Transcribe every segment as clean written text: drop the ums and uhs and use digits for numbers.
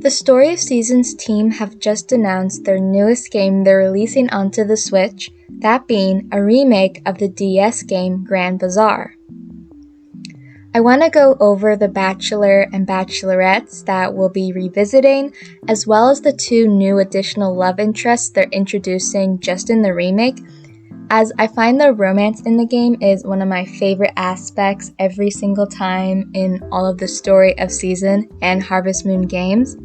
The Story of Seasons team have just announced their newest game they're releasing onto the Switch, that being a remake of the DS game Grand Bazaar. I want to go over the Bachelor and Bachelorettes that we'll be revisiting, as well as the two new additional love interests they're introducing just in the remake, as I find the romance in the game is one of my favorite aspects every single time in all of the Story of Season and Harvest Moon games.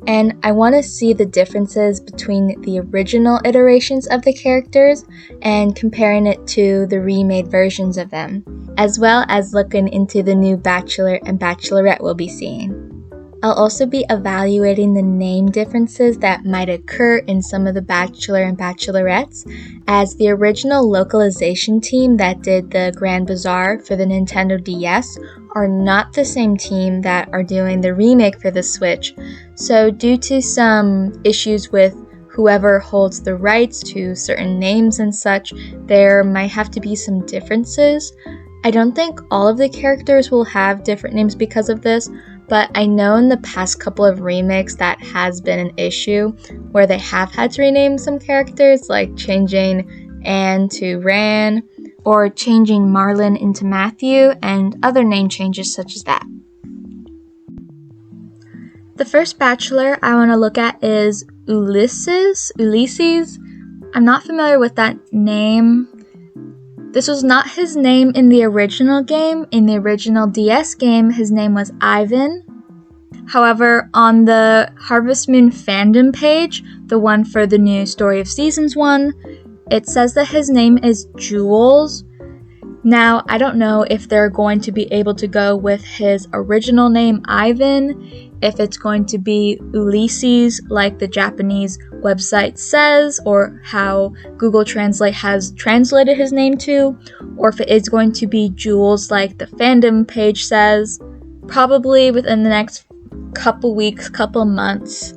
And I want to see the differences between the original iterations of the characters and comparing it to the remade versions of them, as well as looking into the new Bachelor and Bachelorette we'll be seeing. I'll also be evaluating the name differences that might occur in some of the Bachelor and Bachelorettes, as the original localization team that did the Grand Bazaar for the Nintendo DS are not the same team that are doing the remake for the Switch. So due to some issues with whoever holds the rights to certain names and such, there might have to be some differences. I don't think all of the characters will have different names because of this, but I know in the past couple of remakes that has been an issue where they have had to rename some characters, like changing Anne to Ran, or changing Marlon into Matthew, and other name changes such as that. The first Bachelor I want to look at is Ulysses. I'm not familiar with that name. This was not his name in the original game. In the original DS game, his name was Ivan. However, on the Harvest Moon fandom page, the one for the new Story of Seasons one, it says that his name is Jules. Now, I don't know if they're going to be able to go with his original name, Ivan, if it's going to be Ulysses, like the Japanese website says, or how Google Translate has translated his name to, or if it is going to be Jules, like the fandom page says. Probably within the next couple weeks, couple months,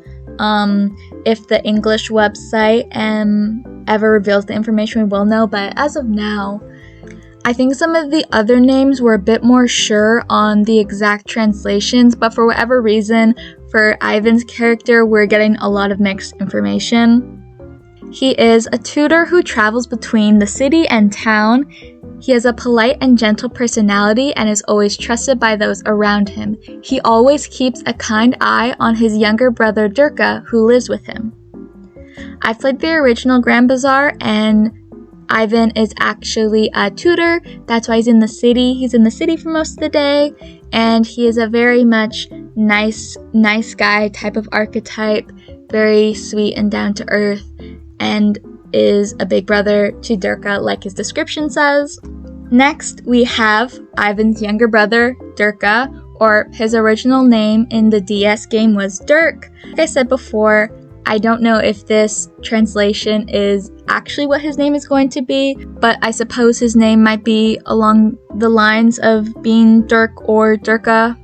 if the English website ever reveals the information, we will know, but as of now, I think some of the other names were a bit more sure on the exact translations, but for whatever reason, for Ivan's character, we're getting a lot of mixed information. He is a tutor who travels between the city and town. He has a polite and gentle personality and is always trusted by those around him. He always keeps a kind eye on his younger brother Dirk, who lives with him. I played the original Grand Bazaar, and Ivan is actually a tutor. That's why he's in the city. He's in the city for most of the day, and he is a very much nice guy type of archetype, very sweet and down to earth, and is a big brother to Dirk, like his description says. Next, we have Ivan's younger brother, Dirk, or his original name in the DS game was Dirk. Like I said before, I don't know if this translation is actually what his name is going to be, but I suppose his name might be along the lines of being Dirk or Dirka.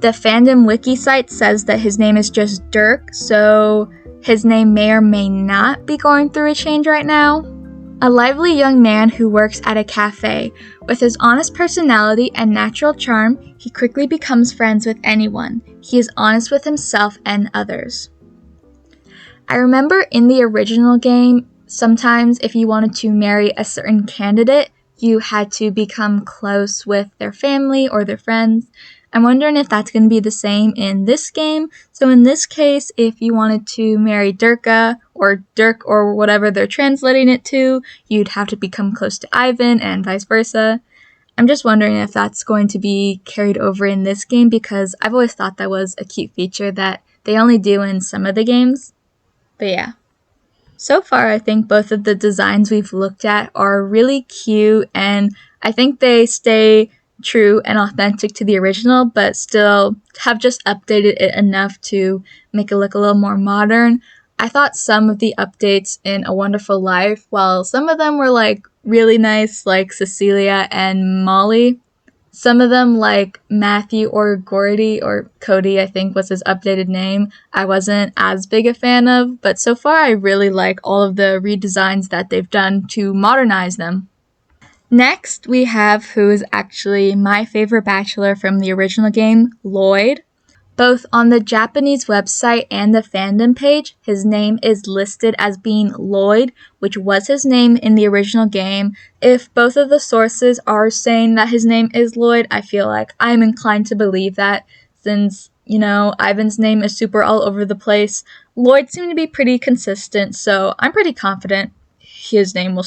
The fandom wiki site says that his name is just Dirk, so his name may or may not be going through a change right now. A lively young man who works at a cafe. With his honest personality and natural charm, he quickly becomes friends with anyone. He is honest with himself and others. I remember in the original game, sometimes if you wanted to marry a certain candidate, you had to become close with their family or their friends. I'm wondering if that's going to be the same in this game. So in this case, if you wanted to marry Dirk or whatever they're translating it to, you'd have to become close to Ivan and vice versa. I'm just wondering if that's going to be carried over in this game, because I've always thought that was a cute feature that they only do in some of the games. But yeah. So far, I think both of the designs we've looked at are really cute, and I think they stay true and authentic to the original, but still have just updated it enough to make it look a little more modern. I thought some of the updates in A Wonderful Life, while some of them were like really nice, like Cecilia and Molly, some of them, like Matthew or Gordy, or Cody, I think was his updated name, I wasn't as big a fan of, but so far I really like all of the redesigns that they've done to modernize them. Next, we have who is actually my favorite Bachelor from the original game, Lloyd. Both on the Japanese website and the fandom page, his name is listed as being Lloyd, which was his name in the original game. If both of the sources are saying that his name is Lloyd, I feel like I'm inclined to believe that, since, Ivan's name is super all over the place. Lloyd seemed to be pretty consistent, so I'm pretty confident his name will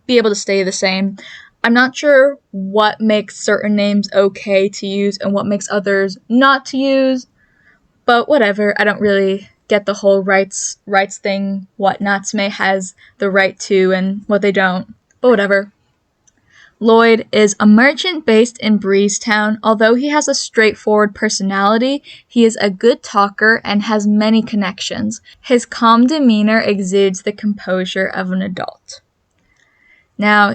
be able to stay the same. I'm not sure what makes certain names okay to use and what makes others not to use, but whatever. I don't really get the whole rights thing, what Natsume has the right to and what they don't, but whatever. Lloyd is a merchant based in Breezetown. Although he has a straightforward personality, he is a good talker and has many connections. His calm demeanor exudes the composure of an adult. Now,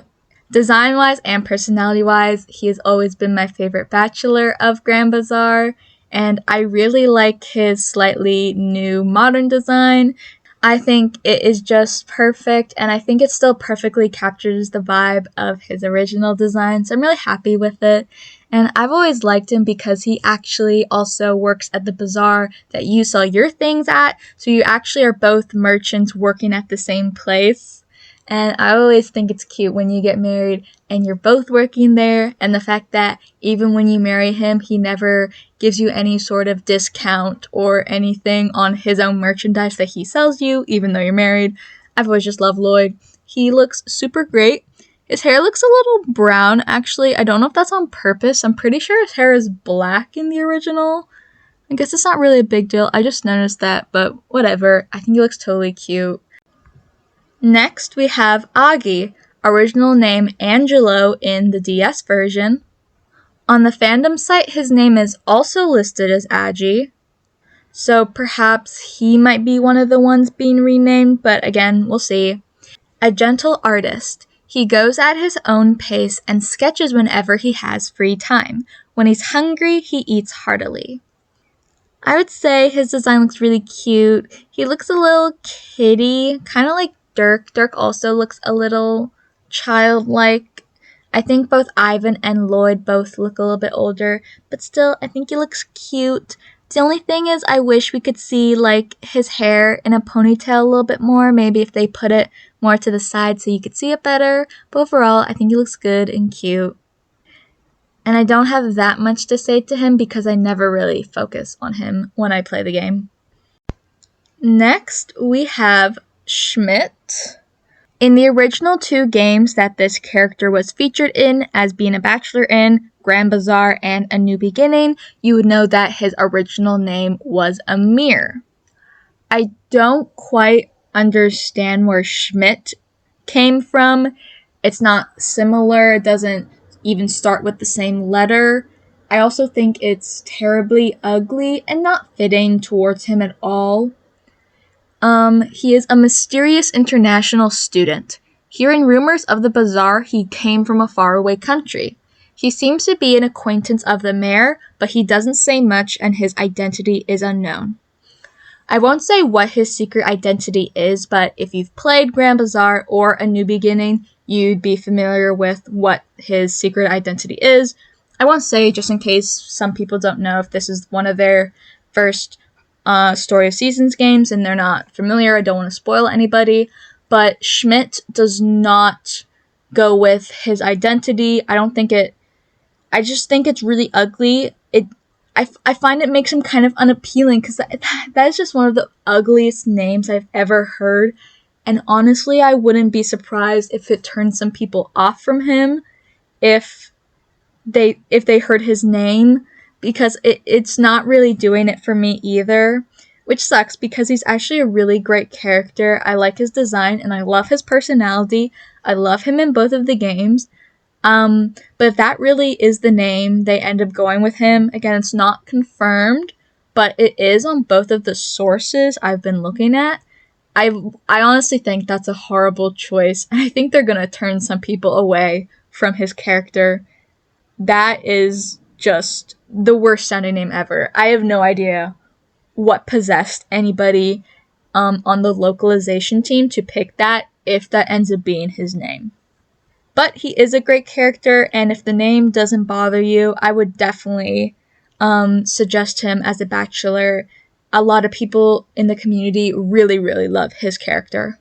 design-wise and personality-wise, he has always been my favorite bachelor of Grand Bazaar, and I really like his slightly new modern design. I think it is just perfect, and I think it still perfectly captures the vibe of his original design, so I'm really happy with it. And I've always liked him because he actually also works at the bazaar that you sell your things at, so you actually are both merchants working at the same place. And I always think it's cute when you get married and you're both working there, and the fact that even when you marry him, he never gives you any sort of discount or anything on his own merchandise that he sells you, even though you're married. I've always just loved Lloyd. He looks super great. His hair looks a little brown, actually. I don't know if that's on purpose. I'm pretty sure his hair is black in the original. I guess it's not really a big deal. I just noticed that, but whatever. I think he looks totally cute. Next, we have Agi, original name Angelo in the DS version. On the fandom site, his name is also listed as Agi, so perhaps he might be one of the ones being renamed, but again, we'll see. A gentle artist, he goes at his own pace and sketches whenever he has free time. When he's hungry, he eats heartily. I would say his design looks really cute. He looks a little kiddie, kind of like Dirk. Dirk also looks a little childlike. I think both Ivan and Lloyd both look a little bit older, but still, I think he looks cute. The only thing is, I wish we could see, his hair in a ponytail a little bit more. Maybe if they put it more to the side so you could see it better. But overall, I think he looks good and cute. And I don't have that much to say to him because I never really focus on him when I play the game. Next, we have Schmidt. In the original 2 games that this character was featured in as being a bachelor in, Grand Bazaar and A New Beginning, you would know that his original name was Amir. I don't quite understand where Schmidt came from. It's not similar, it doesn't even start with the same letter. I also think it's terribly ugly and not fitting towards him at all. He is a mysterious international student. Hearing rumors of the bazaar, he came from a faraway country. He seems to be an acquaintance of the mayor, but he doesn't say much and his identity is unknown. I won't say what his secret identity is, but if you've played Grand Bazaar or A New Beginning, you'd be familiar with what his secret identity is. I won't say, just in case some people don't know, if this is one of their first Story of Seasons games and they're not familiar. I don't want to spoil anybody, but Schmidt does not go with his identity. I just think it's really ugly. I find it makes him kind of unappealing because that is just one of the ugliest names I've ever heard. And honestly, I wouldn't be surprised if it turned some people off from him if they heard his name, because it's not really doing it for me either, which sucks because he's actually a really great character. I like his design and I love his personality. I love him in both of the games. But if that really is the name they end up going with him, again, it's not confirmed, but it is on both of the sources I've been looking at. I honestly think that's a horrible choice, and I think they're gonna turn some people away from his character. That is just the worst sounding name ever. I have no idea what possessed anybody on the localization team to pick that, if that ends up being his name. But he is a great character, and if the name doesn't bother you, I would definitely suggest him as a bachelor. A lot of people in the community really, really love his character.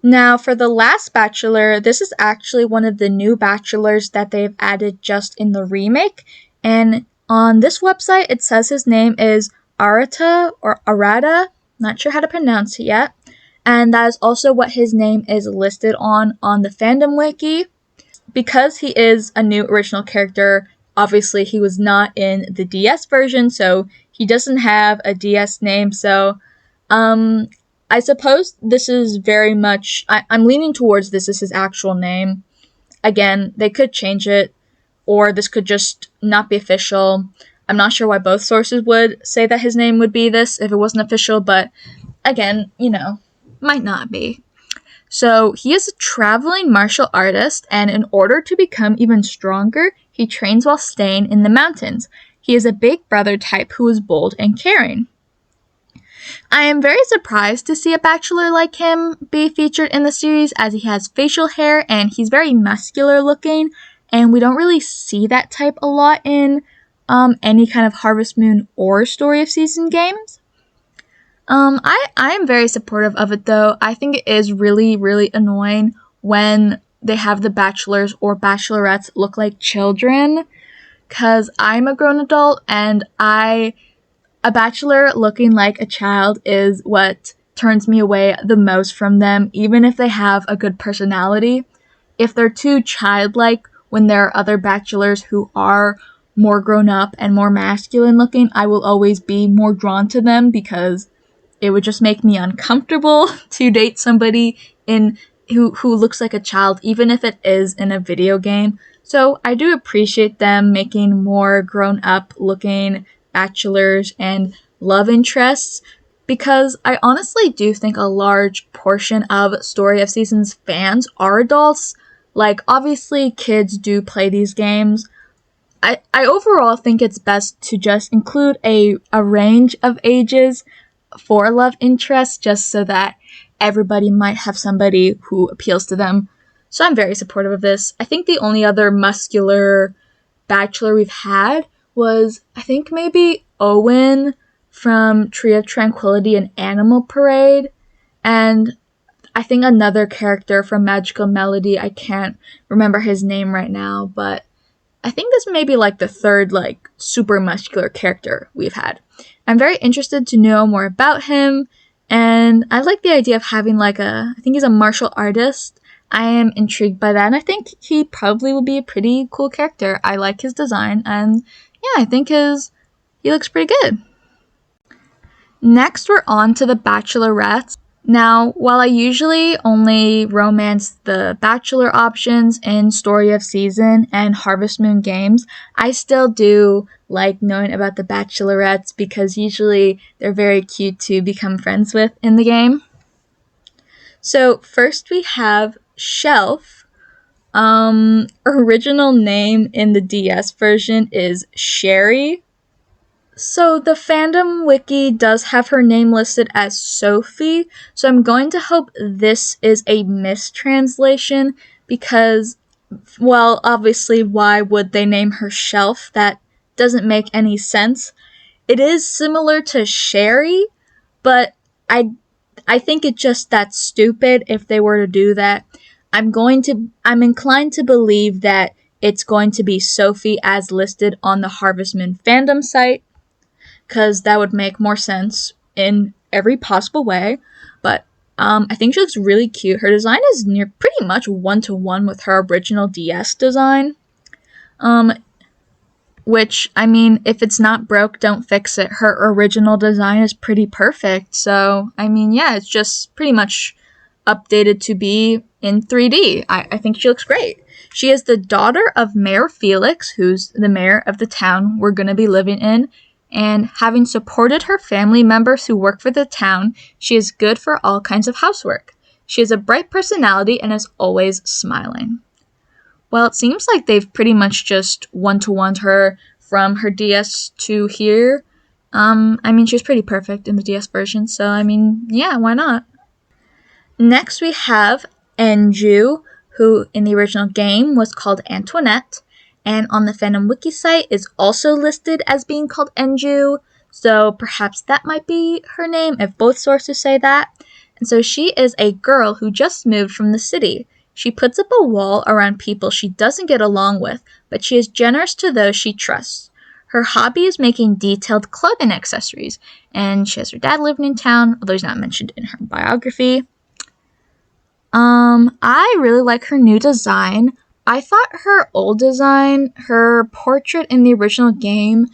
Now, for the last bachelor, this is actually one of the new bachelors that they've added just in the remake. And on this website, it says his name is Arata or Arata. Not sure how to pronounce it yet. And that is also what his name is listed on the fandom wiki. Because he is a new original character, obviously he was not in the DS version, so he doesn't have a DS name. So, I suppose this is very much, I'm leaning towards this is his actual name. Again, they could change it, or this could just not be official. I'm not sure why both sources would say that his name would be this if it wasn't official, but again, might not be. So he is a traveling martial artist, and in order to become even stronger, he trains while staying in the mountains. He is a big brother type who is bold and caring. I am very surprised to see a bachelor like him be featured in the series, as he has facial hair and he's very muscular looking, and we don't really see that type a lot in any kind of Harvest Moon or Story of Season games. I am very supportive of it, though. I think it is really, really annoying when they have the bachelors or bachelorettes look like children, because I'm a grown adult, and a bachelor looking like a child is what turns me away the most from them, even if they have a good personality. If they're too childlike when there are other bachelors who are more grown up and more masculine looking, I will always be more drawn to them, because it would just make me uncomfortable to date somebody who looks like a child, even if it is in a video game. So I do appreciate them making more grown-up looking bachelors and love interests, because I honestly do think a large portion of Story of Seasons fans are adults. Like, obviously, kids do play these games. I overall think it's best to just include a range of ages for love interest, just so that everybody might have somebody who appeals to them. So I'm very supportive of this. I think the only other muscular bachelor we've had was, I think, maybe Owen from Tree of Tranquility and Animal Parade, and I think another character from Magical Melody. I can't remember his name right now, but I think this may be like the third super muscular character we've had. I'm very interested to know more about him, and I like the idea of having I think he's a martial artist. I am intrigued by that, and I think he probably will be a pretty cool character. I like his design, and yeah, I think he looks pretty good. Next, we're on to the Bachelorettes. Now, while I usually only romance the Bachelor options in Story of Season and Harvest Moon games, I still do like knowing about the Bachelorettes, because usually they're very cute to become friends with in the game. So first we have Shelf. Original name in the DS version is Sherry. So the fandom wiki does have her name listed as Sophie, so I'm going to hope this is a mistranslation, because, well, obviously, why would they name her Shelf? That doesn't make any sense. It is similar to Sherry, but I think it's just that stupid if they were to do that. I'm inclined to believe that it's going to be Sophie as listed on the Harvest Moon fandom site, because that would make more sense in every possible way. But I think she looks really cute. Her design is near pretty much one-to-one with her original DS design. Which, I mean, if it's not broke, don't fix it. Her original design is pretty perfect. So, I mean, yeah, it's just pretty much updated to be in 3D. I think she looks great. She is the daughter of Mayor Felix, who's the mayor of the town we're going to be living in. And having supported her family members who work for the town, she is good for all kinds of housework. She has a bright personality and is always smiling. Well, it seems like they've pretty much just one-to-one her from her DS to here. I mean, she was pretty perfect in the DS version, so I mean, yeah, why not? Next we have Angelo, who in the original game was called Antoinette, and on the fandom wiki site is also listed as being called Enju, so perhaps that might be her name if both sources say that. And so she is a girl who just moved from the city. She puts up a wall around people she doesn't get along with, but she is generous to those she trusts. Her hobby is making detailed clothing accessories, and she has her dad living in town, although he's not mentioned in her biography. I really like her new design. I thought her old design, her portrait in the original game,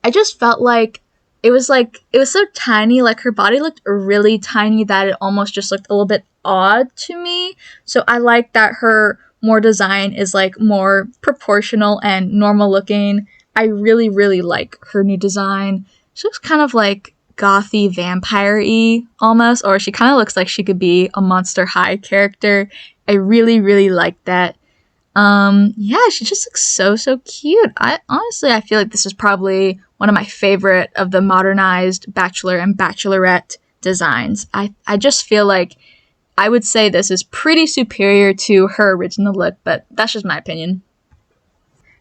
I just felt like it was so tiny, like her body looked really tiny that it almost just looked a little bit odd to me. So I like that her more design is like more proportional and normal looking. I really, really like her new design. She looks kind of like gothy vampire-y almost, or she kind of looks like she could be a Monster High character. I really, really like that. Yeah, she just looks so cute. I feel like this is probably one of my favorite of the modernized Bachelor and Bachelorette designs. I just feel like I would say this is pretty superior to her original look, but that's just my opinion.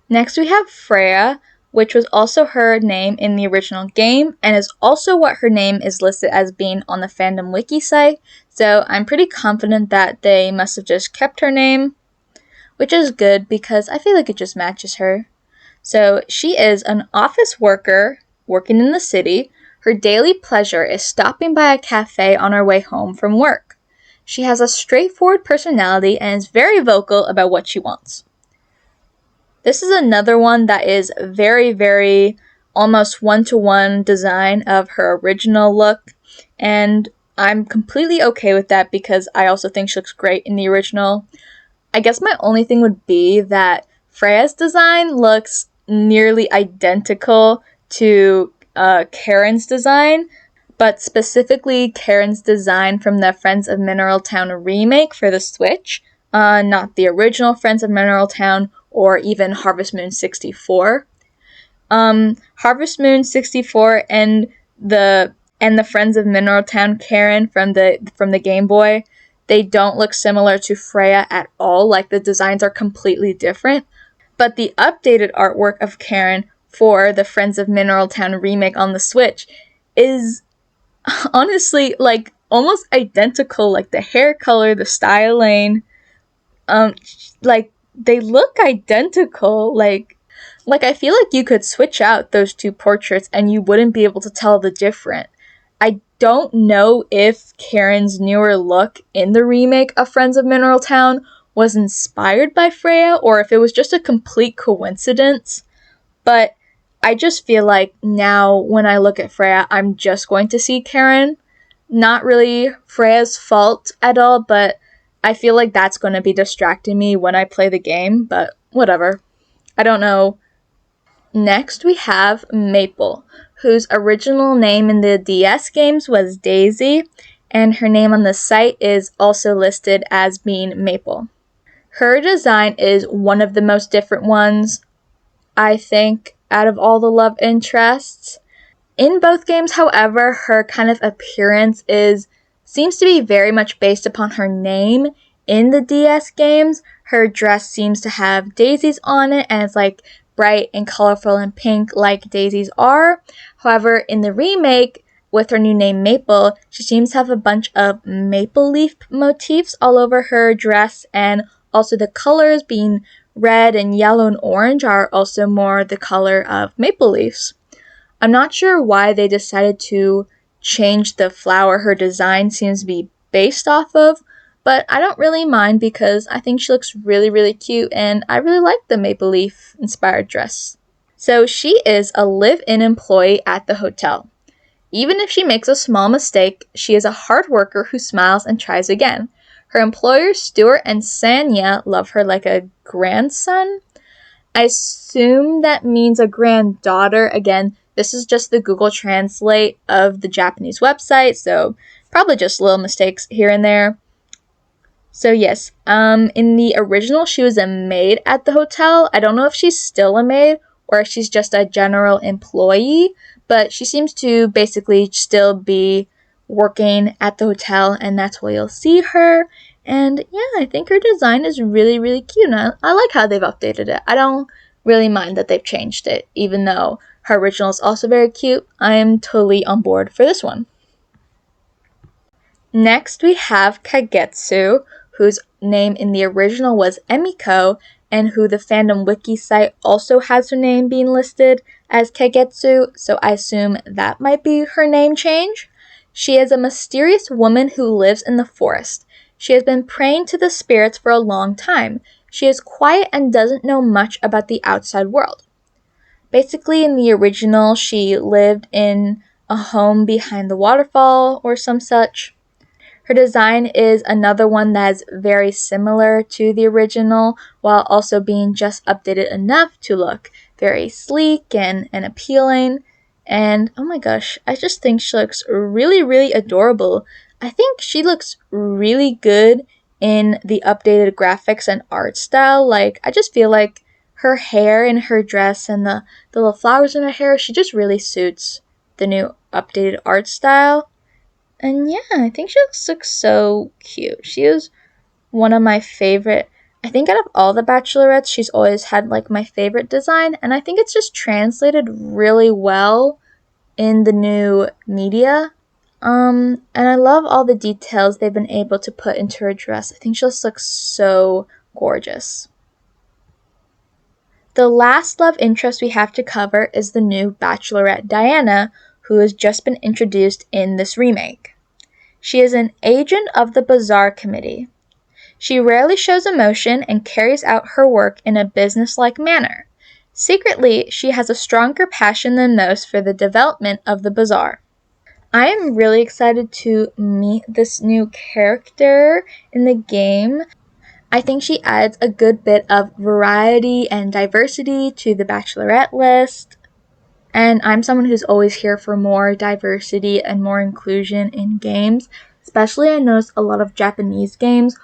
Next we have Freya, which was also her name in the original game, and is also what her name is listed as being on the fandom wiki site, so I'm pretty confident that they must have just kept her name, which is good because I feel like it just matches her. So she is an office worker working in the city. Her daily pleasure is stopping by a cafe on her way home from work. She has a straightforward personality and is very vocal about what she wants. This is another one that is very, very almost one-to-one design of her original look, and I'm completely okay with that because I also think she looks great in the original. I guess my only thing would be that Freya's design looks nearly identical to Karen's design, but specifically Karen's design from the Friends of Mineral Town remake for the Switch, not the original Friends of Mineral Town or even Harvest Moon 64. Harvest Moon 64 and the Friends of Mineral Town Karen from the Game Boy, they don't look similar to Freya at all. Like, the designs are completely different. But the updated artwork of Karen for the Friends of Mineral Town remake on the Switch is honestly like almost identical. Like the hair color, the styling, like they look identical. Like I feel like you could switch out those two portraits and you wouldn't be able to tell the difference. I don't know if Karen's newer look in the remake of Friends of Mineral Town was inspired by Freya or if it was just a complete coincidence, but I just feel like now when I look at Freya, I'm just going to see Karen. Not really Freya's fault at all, but I feel like that's going to be distracting me when I play the game, but whatever. I don't know. Next, we have Maple, whose original name in the DS games was Daisy, and her name on the site is also listed as being Maple. Her design is one of the most different ones, I think, out of all the love interests. In both games, however, her kind of appearance seems to be very much based upon her name. In the DS games, her dress seems to have daisies on it, and it's like bright and colorful and pink like daisies are. However, in the remake, with her new name Maple, she seems to have a bunch of maple leaf motifs all over her dress, and also the colors being red and yellow and orange are also more the color of maple leaves. I'm not sure why they decided to change the flower her design seems to be based off of, but I don't really mind because I think she looks really, really cute and I really like the maple leaf inspired dress. So she is a live-in employee at the hotel. Even if she makes a small mistake, she is a hard worker who smiles and tries again. Her employers, Stuart and Sanya, love her like a grandson. I assume that means a granddaughter. Again, this is just the Google Translate of the Japanese website, so probably just little mistakes here and there. So yes, in the original, she was a maid at the hotel. I don't know if she's still a maid or if she's just a general employee, but she seems to basically still be working at the hotel, and that's where you'll see her. And yeah, I think her design is really, really cute. And I like how they've updated it. I don't really mind that they've changed it, even though her original is also very cute. I am totally on board for this one. Next, we have Kagetsu, whose name in the original was Emiko, and who the fandom wiki site also has her name being listed as Kagetsu, so I assume that might be her name change. She is a mysterious woman who lives in the forest. She has been praying to the spirits for a long time. She is quiet and doesn't know much about the outside world. Basically, in the original, she lived in a home behind the waterfall or some such. Her design is another one that's very similar to the original, while also being just updated enough to look very sleek and appealing. And oh my gosh, I just think she looks really, really adorable. I think she looks really good in the updated graphics and art style. Like, I just feel like her hair and her dress and the little flowers in her hair, she just really suits the new updated art style. And yeah, I think she just looks so cute. She is one of my favorite. I think out of all the Bachelorettes, she's always had like my favorite design, and I think it's just translated really well in the new media. And I love all the details they've been able to put into her dress. I think she just looks so gorgeous. The last love interest we have to cover is the new Bachelorette Diana, who has just been introduced in this remake. She is an agent of the Bazaar committee. She rarely shows emotion and carries out her work in a businesslike manner. Secretly, she has a stronger passion than most for the development of the Bazaar. I am really excited to meet this new character in the game. I think she adds a good bit of variety and diversity to the Bachelorette list. And I'm someone who's always here for more diversity and more inclusion in games. Especially, I notice a lot of Japanese games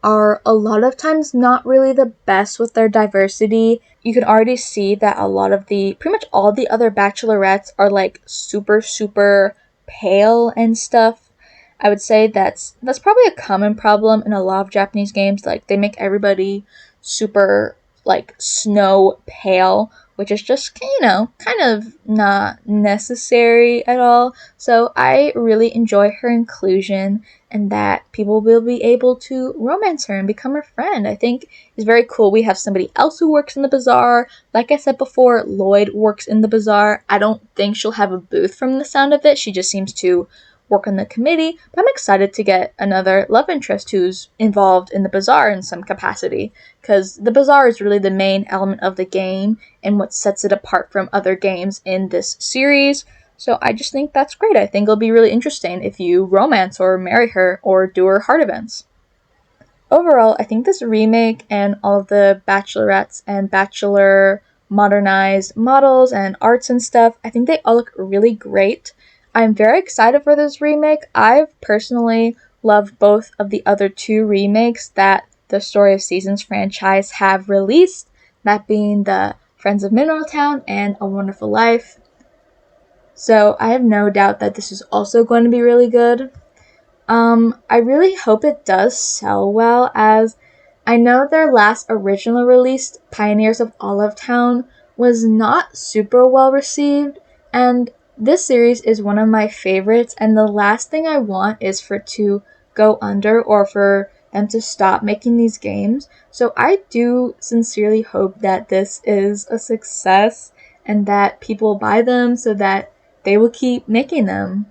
are a lot of times not really the best with their diversity. You can already see that a lot of pretty much all the other bachelorettes are like super, super pale and stuff. I would say that's probably a common problem in a lot of Japanese games. Like, they make everybody super like snow pale, which is just, kind of not necessary at all. So I really enjoy her inclusion and that people will be able to romance her and become her friend. I think it's very cool. We have somebody else who works in the Bazaar. Like I said before, Lloyd works in the Bazaar. I don't think she'll have a booth from the sound of it. She just seems to work on the committee, but I'm excited to get another love interest who's involved in the Bazaar in some capacity, because the Bazaar is really the main element of the game and what sets it apart from other games in this series. So I just think that's great. I think it'll be really interesting if you romance or marry her or do her heart events. Overall, I think this remake and all of the Bachelorettes and Bachelor modernized models and arts and stuff, I think they all look really great. I'm very excited for this remake. I've personally loved both of the other two remakes that the Story of Seasons franchise have released, that being the Friends of Mineral Town and A Wonderful Life. So I have no doubt that this is also going to be really good. I really hope it does sell well, as I know their last original release, Pioneers of Olive Town, was not super well received, and this series is one of my favorites, and the last thing I want is for it to go under or for them to stop making these games. So I do sincerely hope that this is a success and that people buy them so that they will keep making them.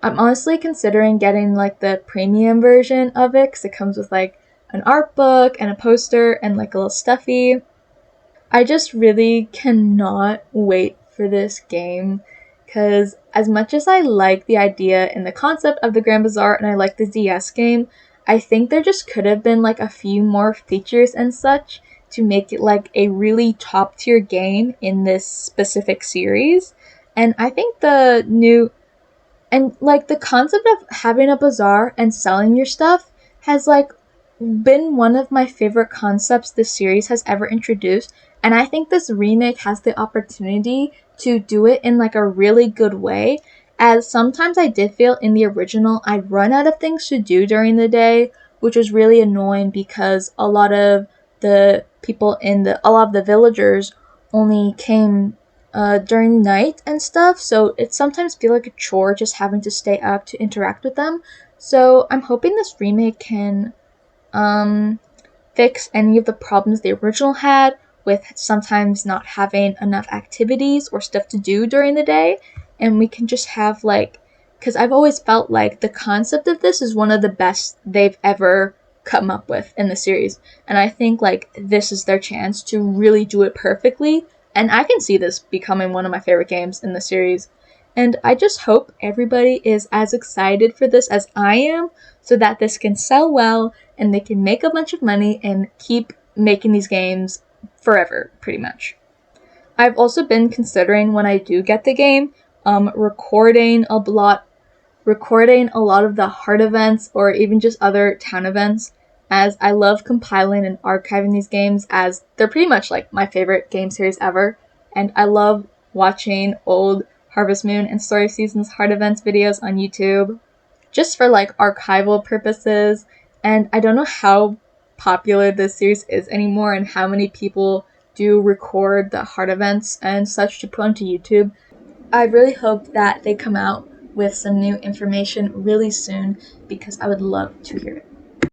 I'm honestly considering getting like the premium version of it because it comes with like an art book and a poster and like a little stuffy. I just really cannot wait for this game, because as much as I like the idea and the concept of the Grand Bazaar and I like the DS game, I think there just could have been like a few more features and such to make it like a really top tier game in this specific series. And I think the new and like the concept of having a bazaar and selling your stuff has like been one of my favorite concepts this series has ever introduced, and I think this remake has the opportunity to do it in like a really good way, as sometimes I did feel in the original I'd run out of things to do during the day, which was really annoying because a lot of the people a lot of the villagers only came during night and stuff, so it sometimes feels like a chore just having to stay up to interact with them. So I'm hoping this remake can fix any of the problems the original had with sometimes not having enough activities or stuff to do during the day, and we can just have because I've always felt like the concept of this is one of the best they've ever come up with in the series, and I think this is their chance to really do it perfectly, and I can see this becoming one of my favorite games in the series. And I just hope everybody is as excited for this as I am, so that this can sell well and they can make a bunch of money and keep making these games forever, pretty much. I've also been considering, when I do get the game, recording a lot of the heart events or even just other town events, as I love compiling and archiving these games, as they're pretty much my favorite game series ever, and I love watching old Harvest Moon and Story Seasons heart events videos on YouTube, just for archival purposes. And I don't know how popular this series is anymore and how many people do record the heart events and such to put onto YouTube. I really hope that they come out with some new information really soon, because I would love to hear it.